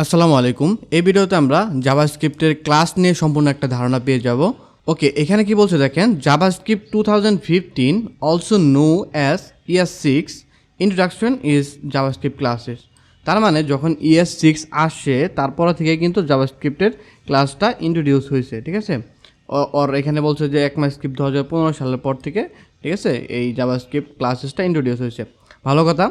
আসসালামু আলাইকুম। এই ভিডিওতে আমরা জাভাস্ক্রিপ্টের ক্লাস নিয়ে সম্পূর্ণ একটা ধারণা পেয়ে যাব। ওকে, এখানে কি বলছে দেখেন, JavaScript 2015 also known as ES6 introduction is JavaScript classes. তার মানে যখন ES6 আসে তারপর থেকে কিন্তু জাভাস্ক্রিপ্টের ক্লাসটা ইন্ট্রোডিউস হয়েছে, ঠিক আছে। ওর এখানে বলছে যে ECMAScript 2015 সালের পর থেকে, ঠিক আছে, এই জাভাস্ক্রিপ্ট ক্লাসেসটা ইন্ট্রোডিউস হয়েছে। ভালো কথা।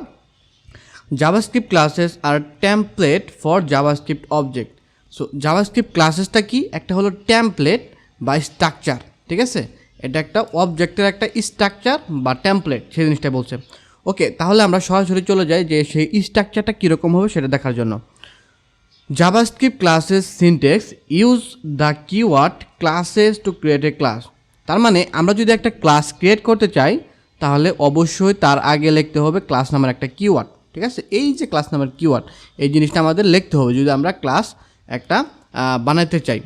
JavaScript classes are template for JavaScript object. So JavaScript ক্লাসেসটা কি? একটা হলো টেমপ্লেট বা স্ট্রাকচার, ঠিক আছে। এটা একটা অবজেক্টের একটা স্ট্রাকচার বা টেমপ্লেট, সেই জিনিসটা বলছে। ওকে, তাহলে আমরা সরাসরি চলে যাই যে সেই স্ট্রাকচারটা কীরকম হবে সেটা দেখার জন্য। JavaScript classes syntax use the keyword classes to create a class. তার মানে আমরা যদি একটা ক্লাস ক্রিয়েট করতে চাই তাহলে অবশ্যই তার আগে লিখতে হবে ক্লাস নামের একটা কিওয়ার্ড, ঠিক আছে। এই যে ক্লাস নামের কিওয়ার্ড, এই জিনিসটা আমাদের লিখতে হবে যদি আমরা ক্লাস একটা বানাতে চাই।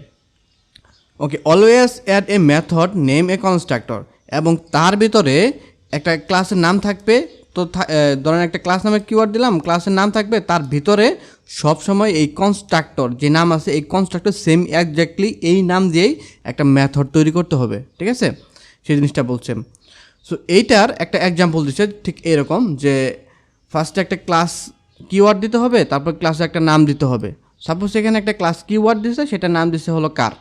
Okay, always add a method name a constructor, এবং তার ভিতরে একটা ক্লাসের নাম থাকবে। তো ধরেন একটা ক্লাস নামের কিওয়ার্ড দিলাম, ক্লাসের নাম থাকবে, তার ভিতরে সবসময় এই কনস্ট্রাক্টর যে নাম আছে এই কনস্ট্রাক্টর সেম একজ্যাক্টলি এই নাম দিয়েই একটা মেথড তৈরি করতে হবে, ঠিক আছে। সেই জিনিসটা বলছে। সো এইটার একটা এক্সাম্পল দিচ্ছে ঠিক এরকম যে ফার্স্টে একটা ক্লাস কিওয়ার্ড দিতে হবে, তারপর ক্লাসে একটা নাম দিতে হবে। সাপোজ এখানে একটা ক্লাস কিওয়ার্ড দিচ্ছে, সেটার নাম দিচ্ছে হলো কার,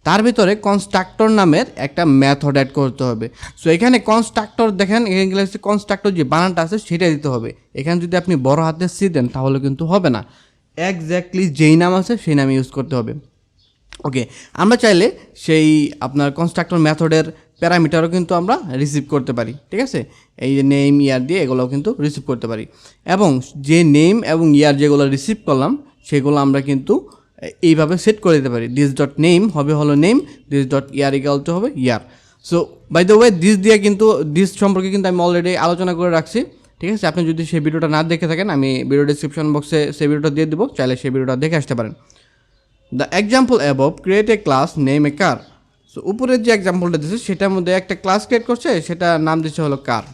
তার ভিতরে কনস্ট্রাক্টর নামের একটা মেথড অ্যাড করতে হবে। সো এখানে কনস্ট্রাক্টর দেখেন, এখানে কনস্ট্রাক্টর যে বানানটা আছে সেটা দিতে হবে। এখানে যদি আপনি বড় হাতে সি দেন তাহলে কিন্তু হবে না, একজ্যাক্টলি যেই নাম আছে সেই নাম ইউজ করতে হবে। ওকে, আমরা চাইলে সেই আপনার কনস্ট্রাক্টর মেথডের প্যারামিটারও কিন্তু আমরা রিসিভ করতে পারি, ঠিক আছে। এই যে নেম ইয়ার দিয়ে এগুলোও কিন্তু রিসিভ করতে পারি, এবং যে নেম এবং ইয়ার যেগুলো রিসিভ করলাম সেগুলো আমরা কিন্তু এইভাবে সেট করে দিতে পারি। দিস ডট নেম হবে হলো name, this dot year equal to হবে year. So by the way this দিয়ে কিন্তু দিস সম্পর্কে কিন্তু আমি অলরেডি আলোচনা করে রাখছি, ঠিক আছে। আপনি যদি সেই ভিডিওটা না দেখে থাকেন আমি ভিডিও ডিসক্রিপশন বক্সে সেই ভিডিওটা দিয়ে দেবো, চাইলে সেই ভিডিওটা দেখে আসতে পারেন। The example above create a class name A car. So উপরের যে এক্সাম্পলটা দিচ্ছে সেটার মধ্যে একটা ক্লাস ক্রিয়েট করছে, সেটা নাম দিচ্ছে হলো কার।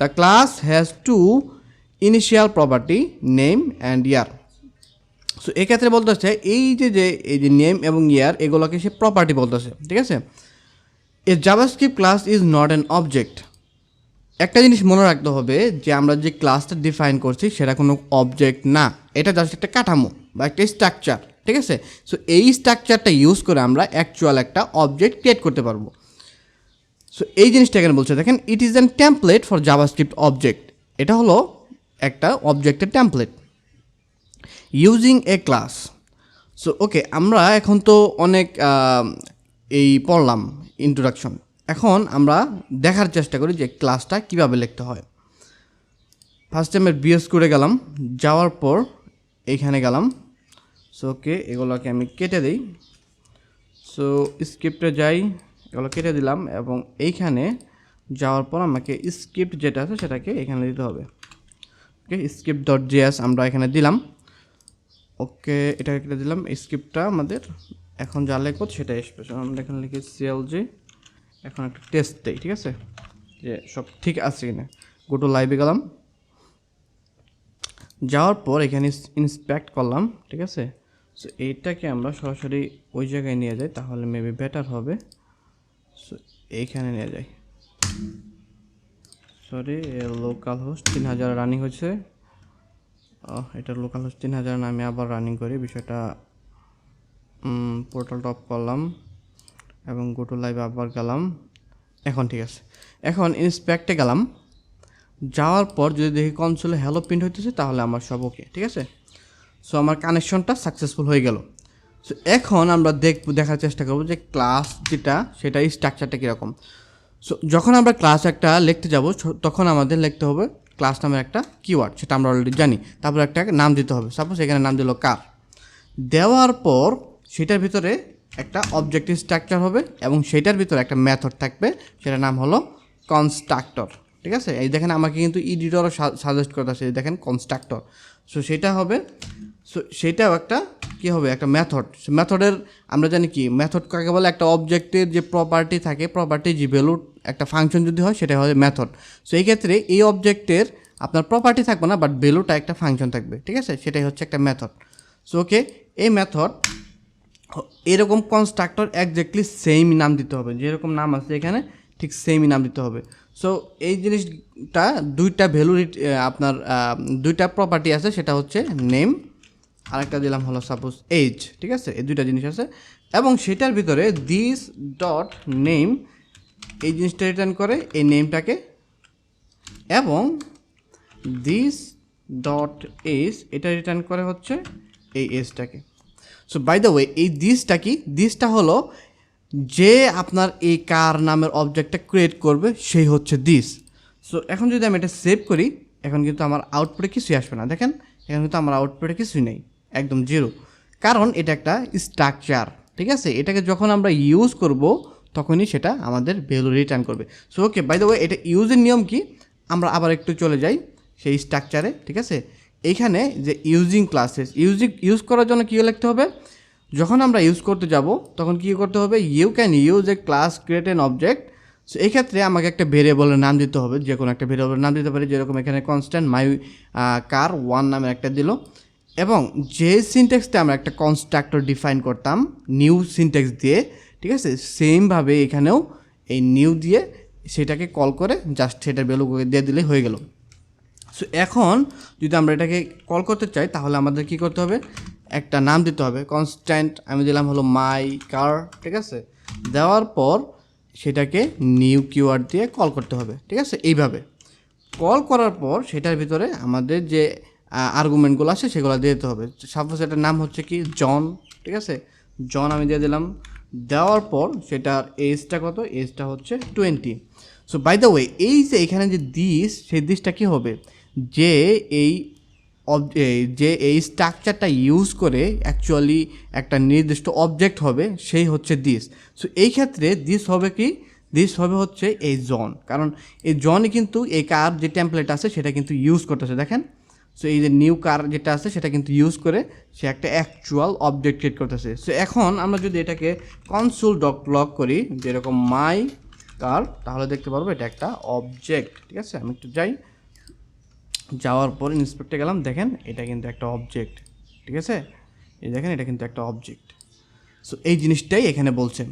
The class has two initial property name and year. So এক্ষেত্রে বলতেছে এই যে নেম এবং ইয়ার এগুলোকে সে প্রপার্টি বলতেছে, ঠিক আছে। A JavaScript class is not an object. একটা জিনিস মনে রাখতে হবে যে আমরা যে ক্লাসটা ডিফাইন করছি সেটা কোনো অবজেক্ট না, এটা জাস্ট একটা কাঠামো বা একটা স্ট্রাকচার, ঠিক আছে। সো এই স্ট্রাকচারটা ইউজ করে আমরা অ্যাকচুয়াল একটা অবজেক্ট ক্রিয়েট করতে পারবো। সো এই জিনিসটা এখানে বলছে দেখেন, ইট is an template for JavaScript object. এটা হলো একটা অবজেক্টের template using a class. So okay, আমরা এখন তো অনেক এই পড়লাম ইন্ট্রোডাকশন, এখন আমরা দেখার চেষ্টা করি যে ক্লাসটা কীভাবে লিখতে হয়। ফার্স্টে আমি বিএস করে গেলাম, যাওয়ার পর এইখানে গেলাম। সো ওকে, এগুলোকে আমি কেটে দিই। সো স্ক্রিপ্টে যাই, এগুলো কেটে দিলাম, এবং এইখানে যাওয়ার পর আমাকে স্ক্রিপ্ট যেটা আছে সেটাকে এখানে দিতে হবে। ওকে, স্ক্রিপ্ট ডট জেএস আমরা এখানে দিলাম। ওকে, এটা কেটে দিলাম। স্ক্রিপ্টটা আমাদের এখন যা লিখব সেটা আসবে। আমরা এখানে লিখি সিএলজি, এখন একটা টেস্ট দেই, ঠিক আছে, যে সব ঠিক আছে কিনা। গো টু লাইভে গেলাম, যাওয়ার পর এখানে ইন্সপেক্ট করলাম, ঠিক আছে। সো এইটাকে আমরা সরাসরি ওই জায়গায় নিয়ে যাই, তাহলে মেবি বেটার হবে। সো এইখানে নিয়ে যাই। সরি, লোকাল হোস্ট 3000 রানিং হয়েছে। এটা লোকাল হোস্ট 3000 না, আমি আবার রানিং করি বিষয়টা। পোর্টাল টপ করলাম এবং গো টু লাইভ আবার গেলাম। এখন ঠিক আছে, এখন ইন্সপেক্টে গেলাম, যাওয়ার পর যদি দেখি কনসোলে হ্যালো প্রিন্ট হইতেছে তাহলে আমার সব ওকে, ঠিক আছে। সো আমার কানেকশনটা সাকসেসফুল হয়ে গেল। সো এখন আমরা দেখার চেষ্টা করবো যে ক্লাস যেটা সেটা স্ট্রাকচারটা কীরকম। সো যখন আমরা ক্লাস একটা লিখতে যাব তখন আমাদের লিখতে হবে ক্লাস নামের একটা কিওয়ার্ড, সেটা আমরা অলরেডি জানি। তারপর একটা নাম দিতে হবে, সাপোজ এখানে নাম দিল কার। দেওয়ার পর সেটার ভিতরে একটা অবজেক্টিভ স্ট্রাকচার হবে এবং সেটার ভিতরে একটা মেথড থাকবে, সেটার নাম হলো কনস্ট্রাক্টর, ঠিক আছে। এই দেখেন আমাকে কিন্তু এডিটরও সাজেস্ট করতেছে, দেখেন কনস্ট্রাক্টর। সো সেটা হবে, সো সেটাও একটা কী হবে, একটা মেথড। মেথডের আমরা জানি কি মেথড কাকে বলে, একটা অবজেক্টের যে প্রপার্টি থাকে, প্রপার্টি যে ভ্যালু একটা ফাংশন যদি হয় সেটা হয় মেথড। সো এই ক্ষেত্রে এই অবজেক্টের আপনার প্রপার্টি থাকবে না, বাট ভ্যালুটা একটা ফাংশন থাকবে, ঠিক আছে, সেটাই হচ্ছে একটা মেথড। সো ওকে, এই মেথড এরকম কনস্ট্রাক্টর একজ্যাক্টলি সেম নাম দিতে হবে, যেরকম নাম আছে এখানে ঠিক সেমই নাম দিতে হবে। সো এই জিনিসটা দুইটা ভ্যালু আপনার দুইটা প্রপার্টি আছে, সেটা হচ্ছে নেম, আরেকটা দিলাম হলো সাপোজ এজ, ঠিক আছে, এই দুইটা জিনিস আছে। এবং সেটার ভিতরে দিস ডট নেম এই জিনিসটা রিটার্ন করে এই নেমটাকে, এবং দিস ডট এজ এটা রিটার্ন করে হচ্ছে এই এজটাকে। সো বাই দ্য ওয়ে, এই দিসটা কি, দিসটা হলো যে আপনার এই কার নামের অবজেক্টটা ক্রিয়েট করবে সেই হচ্ছে দিস। সো এখন যদি আমি এটা সেভ করি, এখন কিন্তু আমার আউটপুটে কিছুই আসবে না, দেখেন এখন কিন্তু আমার আউটপুটে কিছুই নেই, একদম জিরো, কারণ এটা একটা স্ট্রাকচার, ঠিক আছে, এটাকে যখন আমরা ইউজ করব তখনই সেটা আমাদের ভ্যালু রিটার্ন করবে। So okay, by the way, এটা ইউজের নিয়ম কি, আমরা আবার একটু চলে যাই সেই স্ট্রাকচারে, ঠিক আছে। এইখানে যে ইউজিং ক্লাসেস, ইউজ করার জন্য কী লিখতে হবে, যখন আমরা ইউজ করতে যাব তখন কী করতে হবে, you can use a class create an object. So এই ক্ষেত্রে আমাকে একটা ভেরিয়েবলের নাম দিতে হবে, যে কোনো একটা ভেরিয়েবলের নাম দিতে পারি, যেরকম এখানে কনস্ট্যান্ট মাই কার ওয়ান নামের একটা দিল, এবং যে সিনট্যাক্সটা আমরা একটা কনস্ট্রাক্টর ডিফাইন করতাম নিউ সিনট্যাক্স দিয়ে, ঠিক আছে, সেমভাবে এখানেও এই নিউ দিয়ে সেটাকে কল করে জাস্ট সেটার ভ্যালু দিয়ে দিলেই হয়ে গেল। সো এখন যদি আমরা এটাকে কল করতে চাই তাহলে আমাদের কী করতে হবে, একটা নাম দিতে হবে, কনস্ট্যান্ট আমি দিলাম হলো মাই কার, ঠিক আছে, দেওয়ার পর সেটাকে নিউ কিওয়ার্ড দিয়ে কল করতে হবে, ঠিক আছে। এইভাবে কল করার পর সেটার ভিতরে আমাদের যে আর্গুমেন্টগুলো আছে সেগুলো দিয়ে দিতে হবে। সাপোজ এটার নাম হচ্ছে কি জন, ঠিক আছে, জন আমি দিয়ে দিলাম, দেওয়ার পর সেটার এজটা কত, এজটা হচ্ছে 20। সো বাই দ্য ওয়ে, এই যে এখানে যে দিস, সেই দিসটা কী হবে, যে এই স্ট্রাকচারটা ইউজ করে অ্যাকচুয়ালি একটা নির্দিষ্ট অবজেক্ট হবে, সেই হচ্ছে দিস। সো এই ক্ষেত্রে দিস হবে কি, দিস হবে হচ্ছে এই জন, কারণ এই জনই কিন্তু এই কার যে টেমপ্লেট আছে সেটা কিন্তু ইউজ করতেছে, দেখেন। সো এই যে নিউ কার যেটা আছে সেটা কিন্তু ইউজ করে সে একটা অ্যাকচুয়াল অবজেক্ট ক্রিয়েট করতেছে। সো এখন আমরা যদি এটাকে কনসোল ডট লগ করি, যেরকম মাই কার, তাহলে দেখতে পারবো এটা একটা অবজেক্ট, ঠিক আছে। আমি একটু যাওয়ার পরে ইন্সপেক্টে গেলাম, দেখেন এটা কিন্তু একটা অবজেক্ট, ঠিক আছে, এই দেখেন এটা কিন্তু একটা অবজেক্ট। সো এই জিনিসটাই এখানে বলছেন।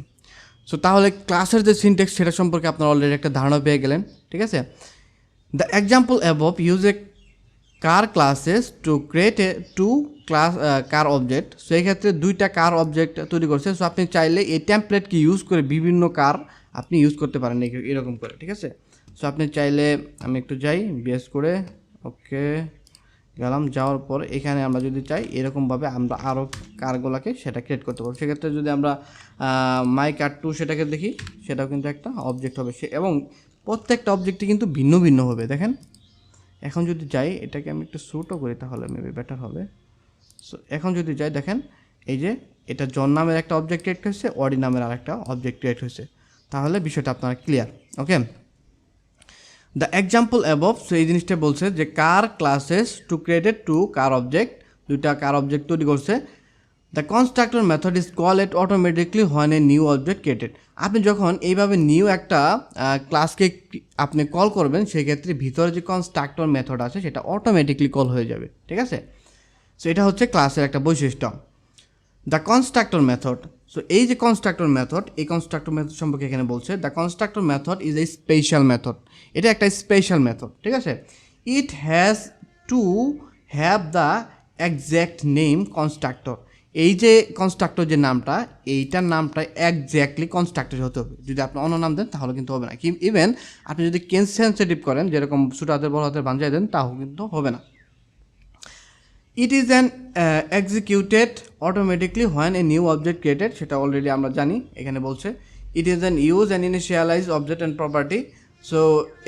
সো তাহলে ক্লাসের যে সিনট্যাক্স সেটা সম্পর্কে আপনারা অলরেডি একটা ধারণা পেয়ে গেলেন, ঠিক আছে। The example above use a car classes to create a to class car object. So এই ক্ষেত্রে দুইটা কার অবজেক্ট তৈরি করছে। সো আপনি চাইলে এই টেমপ্লেটকে ইউজ করে বিভিন্ন কার আপনি ইউজ করতে পারেন এরকম করে, ঠিক আছে। সো আপনি চাইলে, আমি একটু যাই বিএস করে, ওকে গেলাম, যাওয়ার পর এখানে আমরা যদি চাই এরকমভাবে আমরা আরও কারগুলোকে সেটা ক্রিয়েট করতে পারবো। সেক্ষেত্রে যদি আমরা মাই কার টু সেটাকে দেখি, সেটাও কিন্তু একটা অবজেক্ট হবে, এবং প্রত্যেকটা অবজেক্টই কিন্তু ভিন্ন ভিন্ন হবে, দেখেন। এখন যদি যাই, এটাকে আমি একটু ছোটো করি তাহলে মেবি বেটার হবে। সো এখন যদি যাই, দেখেন এই যে এটা জন নামের একটা অবজেক্ট ক্রিয়েট হয়েছে, অডি নামের আর একটা অবজেক্ট ক্রিয়েট হয়েছে, তাহলে বিষয়টা আপনারা clear, okay. The example above, so এই জিনিসটা বলছে যে কার ক্লাসেস টু ক্রিয়েটেড টু কার অবজেক্ট, দুইটা কার অবজেক্ট তৈরি করছে। The constructor method is call it automatically when a new object created. আপনি যখন এইভাবে নিউ একটা ক্লাসকে আপনি কল করবেন, সেক্ষেত্রে ভিতরে যে কনস্ট্রাক্টর মেথড আছে সেটা অটোমেটিকলি কল হয়ে যাবে, ঠিক আছে। সো এটা হচ্ছে ক্লাসের একটা বৈশিষ্ট্য। দ্য কনস্ট্রাক্টর মেথড, সো এই যে কনস্ট্রাক্টর মেথড, এই কনস্ট্রাক্টর মেথড সম্পর্কে এখানে বলছে the constructor method is a special method. এটা একটা স্পেশাল মেথড, ঠিক আছে। It has to have the exact name constructor. এই যে কনস্ট্রাক্টর যে নামটা, এইটার নামটা একজ্যাক্টলি কনস্ট্রাক্টর হতে হবে। যদি আপনি অন্য নাম দেন তাহলে কিন্তু হবে না, কি ইভেন আপনি যদি কেস সেন্সিটিভ করেন, যেরকম ছোটো হাতের বড় হাতের বাঞ্জাই দেন, তাও কিন্তু হবে না। It is an executed automatically when a new object created, সেটা অলরেডি আমরা জানি, এখানে বলছে it is an use and initialise object and property. So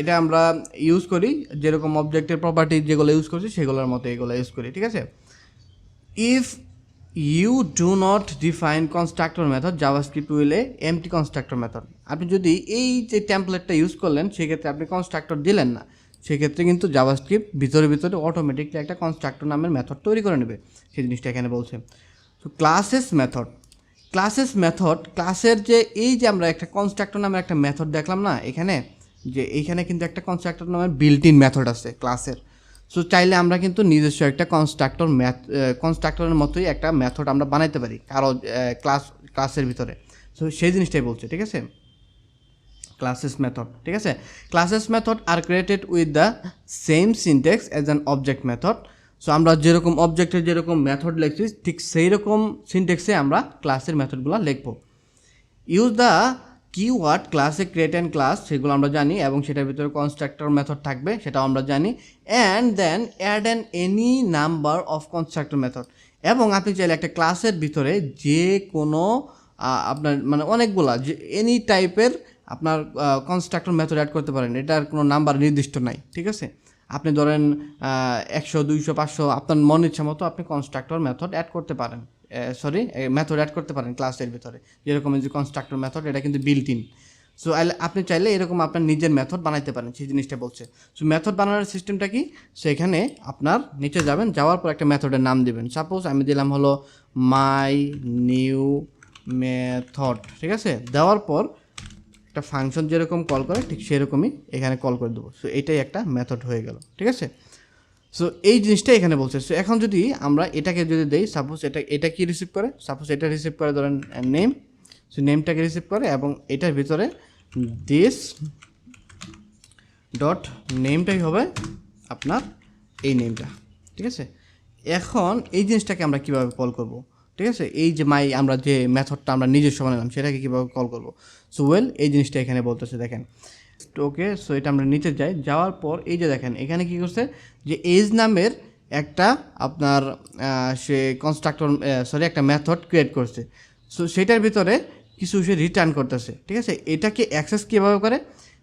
এটা আমরা ইউজ করি যেরকম অবজেক্টের প্রপার্টি যেগুলো ইউজ করছি সেগুলোর মতো এগুলো ইউজ করি, ঠিক আছে। If you do not define constructor method, JavaScript will a empty constructor method. আপনি যদি এই যে টেমপ্লেটটা ইউজ করলেন, সেক্ষেত্রে আপনি কনস্ট্রাক্টর দিলেন না, সেক্ষেত্রে কিন্তু জাভাস্ক্রিপ্ট ভিতরে অটোমেটিকলি একটা কনস্ট্রাক্টর নামের মেথড তৈরি করে নেবে, সেই জিনিসটা এখানে বলছে। তো ক্লাসেস মেথড, ক্লাসের যে এই যে আমরা একটা কনস্ট্রাক্টর নামের একটা মেথড দেখলাম না এখানে, যে এইখানে কিন্তু একটা কনস্ট্রাক্টর নামের বিল্ট ইন মেথড আছে ক্লাসের। সো চাইলে আমরা কিন্তু নিজস্ব একটা কনস্ট্রাক্টরের মতোই একটা মেথড আমরা বানাইতে পারি কারো ক্লাসের ভিতরে। সো সেই জিনিসটাই বলছে, ঠিক আছে, ক্লাসেস মেথড, ঠিক আছে। Classes method R created with the same syntax as an object method. So আমরা যেরকম অবজেক্টের যেরকম মেথড লিখছি ঠিক সেই রকম সিনট্যাক্সে আমরা ক্লাসের মেথডগুলো লিখব। ইউজ দ্য কিওয়ার্ড ক্লাসে ক্রিয়েট অ্যান্ড ক্লাস, সেগুলো আমরা জানি, এবং সেটার ভিতরে কনস্ট্রাক্টর মেথড থাকবে, সেটাও আমরা জানি। And then add an any number of constructor method, এবং আপনি চাইলে একটা ক্লাসের ভিতরে যে কোনো আপনার মানে অনেকগুলা যে এনি টাইপের আপনার কনস্ট্রাক্টর মেথড অ্যাড করতে পারেন, এটার কোনো নাম্বার নির্দিষ্ট নাই, ঠিক আছে। আপনি ধরেন 100, 200, 500 আপনার মন ইচ্ছা মতো আপনি কনস্ট্রাক্টর মেথড অ্যাড করতে পারেন, মেথড অ্যাড করতে পারেন ক্লাসের ভিতরে। যেরকম এই যে কনস্ট্রাক্টর মেথড, এটা কিন্তু বিল্ট ইন। সো আপনি চাইলে এরকম আপনার নিজের মেথড বানাইতে পারেন, সেই জিনিসটা বলছে। সো মেথড বানানোর সিস্টেমটা কি, সেখানে আপনার নিচে যাবেন, যাওয়ার পর একটা মেথডের নাম দিবেন। সাপোজ আমি দিলাম হলো মাই নিউ মেথড, ঠিক আছে। দেওয়ার পর একটা ফাংশন যেরকম কল করে ঠিক সেরকমই এখানে কল করে দেবো। সো এটাই একটা মেথড হয়ে গেল, ঠিক আছে। সো এই জিনিসটা এখানে বলছে। সো এখন যদি আমরা এটাকে যদি দেই, সাপোজ এটা কি রিসিভ করে, সাপোজ এটা রিসিভ করে ধরেন নেম। সো নেমটাকে রিসিভ করে এবং এটার ভিতরে দিস ডট নেমটাই হবে আপনার এই নেমটা, ঠিক আছে। এখন এই জিনিসটাকে আমরা কীভাবে কল করব, ঠিক আছে, এই যে আমরা যে মেথডটা আমরা নিজস্ব বানালাম সেটাকে কীভাবে কল করব। সো এই জিনিসটা এখানে বলতেছে, দেখেন। ওকে, সো এটা আমরা নিচে যাই, যাওয়ার পর এই যে দেখেন এখানে কী করছে, যে এজ নামের একটা আপনার সে একটা মেথড ক্রিয়েট করছে। সো সেটার ভিতরে কিছু সে রিটার্ন করতেছে, ঠিক আছে। এটাকে অ্যাক্সেস কীভাবে করে,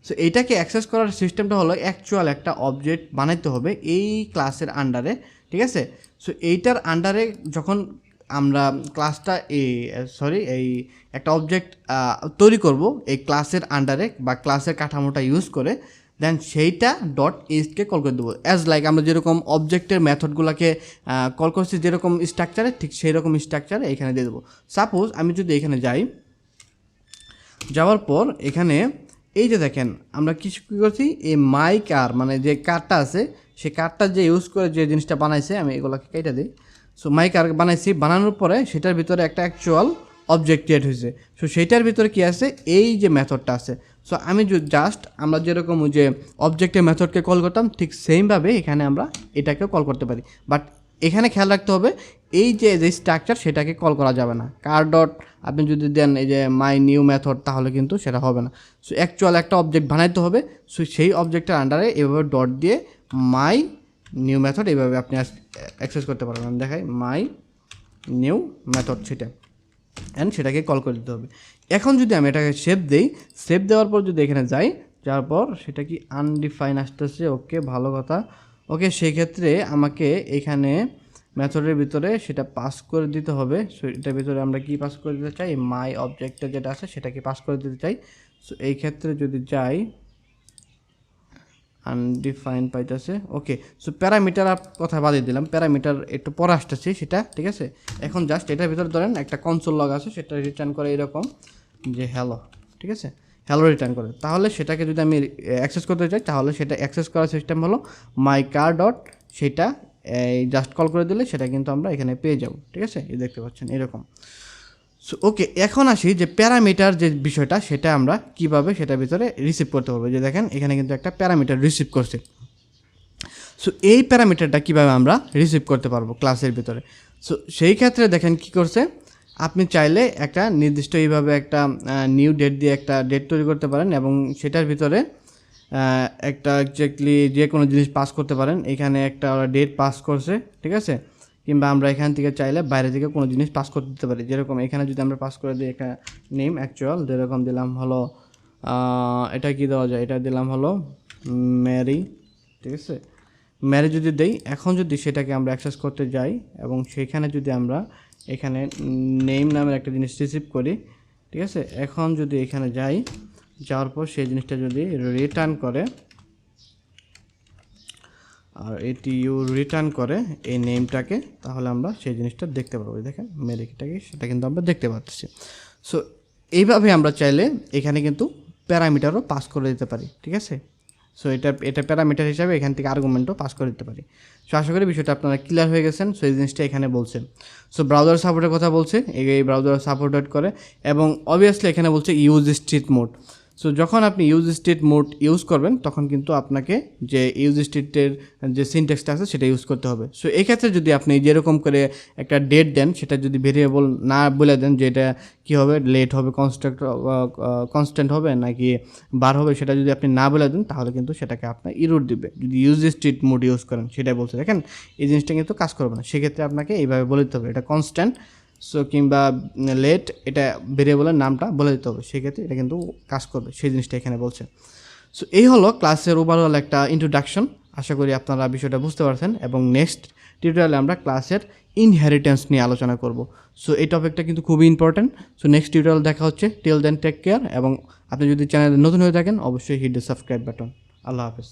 সো এইটাকে অ্যাক্সেস করার সিস্টেমটা হলো অ্যাকচুয়াল একটা অবজেক্ট বানাইতে হবে এই ক্লাসের আন্ডারে, ঠিক আছে। সো এইটার আন্ডারে যখন আমরা ক্লাসটা এই একটা অবজেক্ট তৈরি করব এই ক্লাসের আন্ডারে বা ক্লাসের কাঠামোটা ইউজ করে, দেন সেইটা ডট এজকে কল করে দেবো। অ্যাজ লাইক আমরা যেরকম অবজেক্টের মেথডগুলোকে কল করছি যেরকম স্ট্রাকচারে, ঠিক সেই রকম স্ট্রাকচারে এখানে দিয়ে দেবো। সাপোজ আমি যদি এখানে যাই, যাওয়ার পর এখানে এই যে দেখেন আমরা কী করছি, এই মাই কার মানে যে কারটা আছে সেই কারটা যে ইউজ করে যে জিনিসটা বানাইছে, আমি এগুলোকে কেটে দিই। সো মাই কার বানাইছি, বানানোর পরে সেটার ভিতরে একটা অ্যাকচুয়াল অবজেক্ট ক্রিয়েট হয়েছে। সো সেইটার ভিতরে কী আছে, এই যে মেথডটা আছে। সো আমি জাস্ট আমরা যেরকম যে অবজেক্টের মেথডকে কল করতাম ঠিক সেমভাবে এখানে আমরা এটাকে কল করতে পারি। বাট এখানে খেয়াল রাখতে হবে এই যে স্ট্রাকচার সেটাকে কল করা যাবে না। কার ডট আপনি যদি দেন এই যে মাই নিউ মেথড, তাহলে কিন্তু সেটা হবে না। সো অ্যাকচুয়াল একটা অবজেক্ট বানাইতে হবে। সো সেই অবজেক্টের আন্ডারে এভাবে ডট দিয়ে মাই নিউ মেথড এইভাবে আপনি অ্যাক্সেস করতে পারবেন। দেখাই মাই নিউ মেথড সেটা, অ্যান্ড সেটাকে কল করে দিতে হবে। এখন যদি আমি এটাকে সেভ দিই, সেভ দেওয়ার পর যদি এখানে যাই, যাওয়ার পর সেটা কি আনডিফাইন আসতেছে, ওকে ভালো কথা। ওকে, সেক্ষেত্রে আমাকে এখানে মেথডের ভিতরে সেটা পাস করে দিতে হবে। সো এটার ভিতরে আমরা কি পাস করে দিতে চাই, মাই অবজেক্টটা যেটা আছে সেটাকে পাস করে দিতে চাই। সো এই ক্ষেত্রে যদি যাই, আনডিফাইন পাইতেছে, ওকে। সো প্যারামিটার কথা বাদিয়ে দিলাম, প্যারামিটার একটু পরে আসতেছি সেটা, ঠিক আছে। এখন জাস্ট এটার ভিতরে ধরেন একটা কনসোল লগ আছে, সেটা রিটার্ন করে এরকম যে হ্যালো, ঠিক আছে, হ্যালো রিটার্ন করে। তাহলে সেটাকে যদি আমি অ্যাক্সেস করতে চাই, তাহলে সেটা অ্যাক্সেস করার সিস্টেম হলো মাই কার ডট, সেটা এই জাস্ট কল করে দিলে সেটা কিন্তু আমরা এখানে পেয়ে যাব, ঠিক আছে। এই দেখতে পাচ্ছেন এরকম। সো ওকে, এখন আসি যে প্যারামিটার যে বিষয়টা, সেটা আমরা কিভাবে সেটার ভিতরে রিসিভ করতে পারবো। যে দেখেন এখানে কিন্তু একটা প্যারামিটার রিসিভ করছে। সো এই প্যারামিটারটা কীভাবে আমরা রিসিভ করতে পারবো ক্লাসের ভিতরে। সো সেই ক্ষেত্রে দেখেন কি করছে, আপনি চাইলে একটা নির্দিষ্ট এইভাবে একটা নিউ ডেট দিয়ে একটা ডেট তৈরি করতে পারেন এবং সেটার ভিতরে একটা এক্স্যাক্টলি যে কোনো জিনিস পাস করতে পারেন। এখানে একটা ডেট পাস করছে, ঠিক আছে। কিংবা আমরা এখান থেকে চাইলে বাইরে থেকে কোনো জিনিস পাস করতে দিতে পারি। যেরকম এখানে যদি আমরা পাস করে দিই একটা নেম অ্যাকচুয়াল, যেরকম দিলাম হলো এটা কি দেওয়া যায়, এটা দিলাম হলো ম্যারি, ঠিক আছে। ম্যারি যদি দেই, এখন যদি সেটাকে আমরা অ্যাক্সেস করতে যাই এবং সেখানে যদি আমরা এখানে নেম নামের একটা জিনিস রিসিভ করি, ঠিক আছে। এখন যদি এখানে যাই, যাওয়ার পর সেই জিনিসটা যদি রিটার্ন করে, আর এটি রিটার্ন করে এই নেমটাকে, তাহলে আমরা সেই জিনিসটা দেখতে পারবো। দেখেন মেরিটাকে সেটা কিন্তু আমরা দেখতে পাচ্ছি। সো এইভাবে আমরা চাইলে এখানে কিন্তু প্যারামিটারও পাস করে দিতে পারি, ঠিক আছে। সো এটা প্যারামিটার হিসাবে এখান থেকে আর্গুমেন্টও পাস করে দিতে পারি। সো আশা করি বিষয়টা আপনারা ক্লিয়ার হয়ে গেছেন। সো এই জিনিসটা এখানে বলছে। সো ব্রাউজার সাপোর্টের কথা বলছে, এই ব্রাউজার সাপোর্টেড করে, এবং অবভিয়াসলি এখানে বলছে ইউজ স্ট্রিট মোড। সো যখন আপনি ইউজ স্টেট মোড ইউজ করবেন তখন কিন্তু আপনাকে যে ইউজ স্টেটের যে সিনট্যাক্সটা আছে সেটা ইউজ করতে হবে। সো এক্ষেত্রে যদি আপনি যেরকম করে একটা ডেট দেন, সেটা যদি ভেরিয়েবল না বলে দেন যে এটা কী হবে, লেট হবে, কনস্ট্যান্ট হবে নাকি বার হবে, সেটা যদি আপনি না বলে দেন তাহলে কিন্তু সেটাকে আপনার ইরর দিবে যদি ইউজ স্টেট মোড ইউজ করেন। সেটাই বলছে, দেখেন এই জিনিসটা কিন্তু কাজ করবে না। সেক্ষেত্রে আপনাকে এইভাবে বলে দিতে হবে এটা কনস্ট্যান্ট, সো কিংবা লেট, এটা ভেরিয়েবলের নামটা বলে দিতে হবে, সেক্ষেত্রে এটা কিন্তু কাজ করবে, সেই জিনিসটা এখানে বলছে। সো এই হলো ক্লাসের ওভারঅল একটা ইন্ট্রোডাকশন। আশা করি আপনারা বিষয়টা বুঝতে পারছেন, এবং নেক্সট টিউটোরিয়ালে আমরা ক্লাসের ইনহেরিটেন্স নিয়ে আলোচনা করব। সো এই টপিকটা কিন্তু খুবই ইম্পর্টেন্ট। সো নেক্সট টিউটোরিয়াল দেখা হচ্ছে। টিল দেন টেক কেয়ার, এবং আপনি যদি চ্যানেলে নতুন হয়ে থাকেন অবশ্যই হিট দ্য সাবস্ক্রাইব বাটন। আল্লাহ হাফেজ।